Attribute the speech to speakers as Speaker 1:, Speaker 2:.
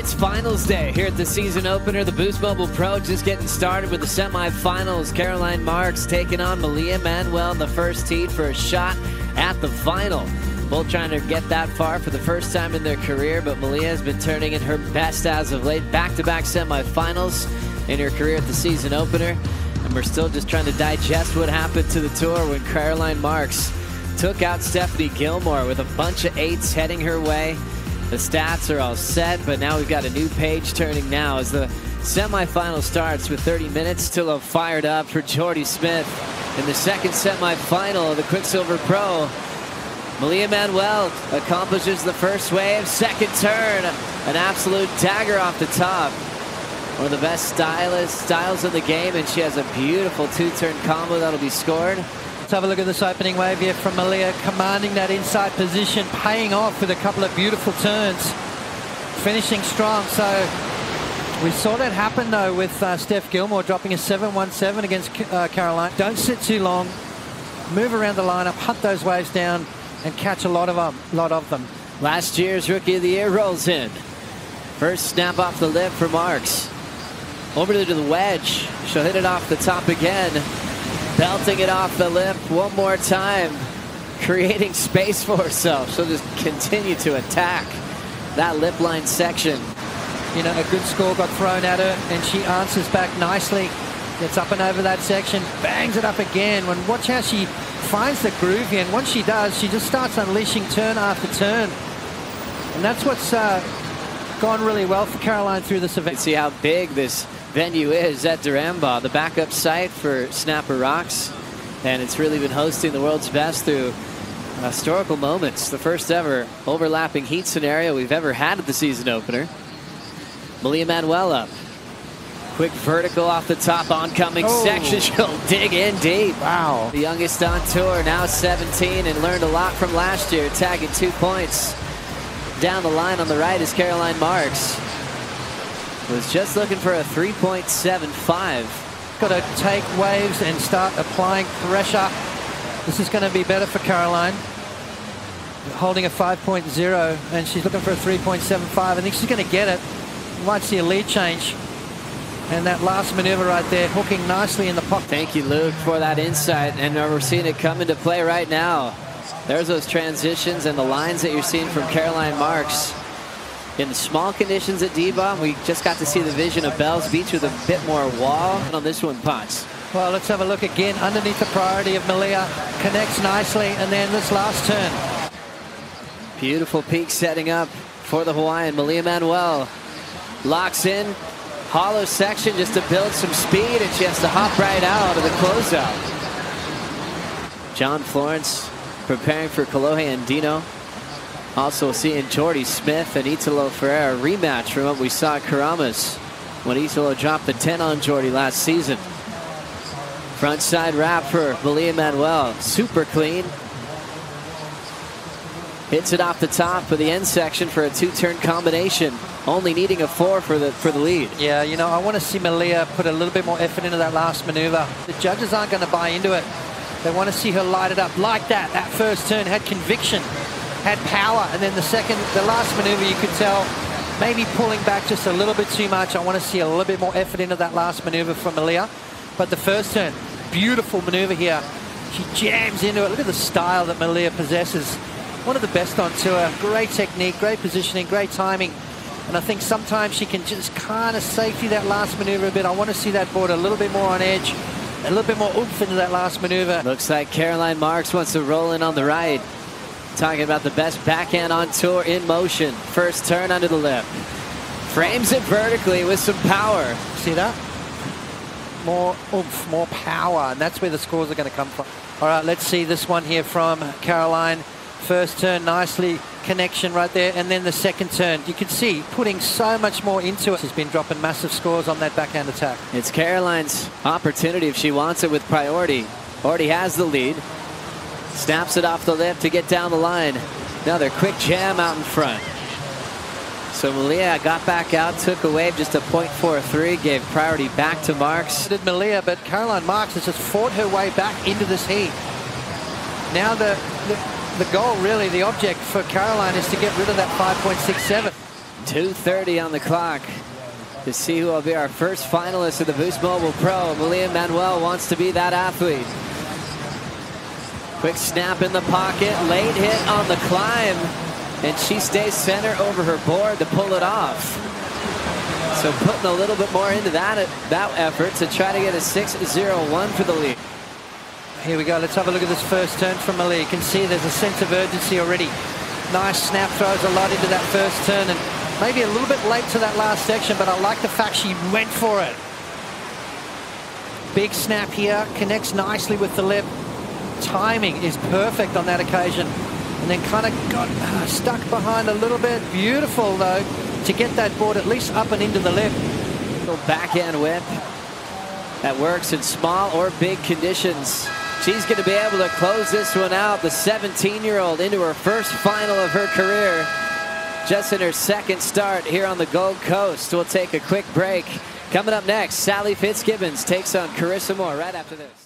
Speaker 1: It's finals day here at the season opener. The Boost Mobile Pro just getting started with the semifinals. Caroline Marks taking on Malia Manuel in the first heat for a shot at the final. Both trying to get that far for the first time in their career, but Malia has been turning in her best as of late. Back-to-back semifinals in her career at the season opener. And we're still just trying to digest what happened to the tour when Caroline Marks took out Stephanie Gilmore with a bunch of 8s heading her way. The stats are all set, but now we've got a new page turning now as the semifinal starts with 30 minutes. Still fired up for Jordy Smith in the second semifinal of the Quicksilver Pro. Malia Manuel accomplishes the first wave, second turn, an absolute dagger off the top. One of the best styles in the game, and she has a beautiful two-turn combo that'll be scored.
Speaker 2: Let's have a look at this opening wave here from Malia, commanding that inside position, paying off with a couple of beautiful turns, finishing strong. So we saw that happen though with Steph Gilmore dropping a 7-1-7 against Caroline. Don't sit too long, move around the lineup, hunt those waves down, and catch a lot of them.
Speaker 1: Last year's Rookie of the Year rolls in. First snap off the lip for Marks. Over to the wedge. She'll hit it off the top again. Belting it off the lip one more time. Creating space for herself. She'll just continue to attack that lip line section.
Speaker 2: You know, a good score got thrown at her, and she answers back nicely. Gets up and over that section, bangs it up again. Watch how she finds the groove here, and once she does, she just starts unleashing turn after turn. And that's what's gone really well for Caroline through this event.
Speaker 1: See how big this venue is at Duranbah, the backup site for Snapper Rocks, and it's really been hosting the world's best through historical moments. The first ever overlapping heat scenario we've ever had at the season opener. Malia Manuel up. Quick vertical off the top, oncoming section. She'll dig in deep.
Speaker 2: Wow.
Speaker 1: The youngest on tour, now 17, and learned a lot from last year, tagging 2 points. Down the line on the right is Caroline Marks. Was just looking for a 3.75.
Speaker 2: Got to take waves and start applying pressure. This is going to be better for Caroline. Holding a 5.0, and she's looking for a 3.75. I think she's going to get it. You might see a lead change. And that last maneuver right there, hooking nicely in the pocket.
Speaker 1: Thank you, Luke, for that insight. And we're seeing it come into play right now. There's those transitions and the lines that you're seeing from Caroline Marks. In the small conditions at D-Bomb, we just got to see the vision of Bells Beach with a bit more wall. On this one, Potts.
Speaker 2: Well, let's have a look again. Underneath the priority of Malia. Connects nicely, and then this last turn.
Speaker 1: Beautiful peak setting up for the Hawaiian. Malia Manuel locks in. Hollow section just to build some speed, and she has to hop right out of the closeout. John Florence preparing for Kolohe and Dino. Also seeing Jordy Smith and Italo Ferreira rematch from what we saw at Karamas when Italo dropped the 10 on Jordy last season. Front side wrap for Malia Manuel. Super clean. Hits it off the top of the end section for a 2-turn combination. Only needing a 4 for the lead.
Speaker 2: Yeah, you know, I want to see Malia put a little bit more effort into that last maneuver. The judges aren't going to buy into it. They want to see her light it up like that. That first turn had conviction, had power, and then the last maneuver you could tell maybe pulling back just a little bit too much. I want to see a little bit more effort into that last maneuver from Malia. But the first turn, beautiful maneuver here. She jams into it. Look at the style that Malia possesses. One of the best on tour. Great technique, great positioning, great timing. And I think sometimes she can just kind of safety that last maneuver a bit. I want to see that board a little bit more on edge, a little bit more oomph into that last maneuver.
Speaker 1: Looks like Caroline Marks wants to roll in on the right. Talking about the best backhand on tour in motion. First turn under the lip. Frames it vertically with some power.
Speaker 2: See that? More oomph, more power, and that's where the scores are going to come from. All right, let's see this one here from Caroline. First turn, nicely connection right there, and then the second turn. You can see putting so much more into it. She's been dropping massive scores on that backhand attack.
Speaker 1: It's Caroline's opportunity if she wants it with priority. Already has the lead. Snaps it off the lip to get down the line. Another quick jam out in front. So Malia got back out, took a wave, just a .43, gave priority back to Marks.
Speaker 2: Did Malia, but Caroline Marks has just fought her way back into this heat. Now the goal, really, the object for Caroline is to get rid of that 5.67.
Speaker 1: 2:30 on the clock to see who will be our first finalist of the Boost Mobile Pro. Malia Manuel wants to be that athlete. Quick snap in the pocket, late hit on the climb, and she stays center over her board to pull it off. So putting a little bit more into that effort to try to get a 6-0-1 for the lead.
Speaker 2: Here we go. Let's have a look at this first turn from Malia. You can see there's a sense of urgency already. Nice snap, throws a lot into that first turn, and maybe a little bit late to that last section, but I like the fact she went for it. Big snap here, connects nicely with the lip. Timing is perfect on that occasion. And then kind of got stuck behind a little bit. Beautiful, though, to get that board at least up and into the lip.
Speaker 1: Little backhand whip that works in small or big conditions. She's going to be able to close this one out. The 17-year-old into her first final of her career. Just in her second start here on the Gold Coast. We'll take a quick break. Coming up next, Sally Fitzgibbons takes on Carissa Moore right after this.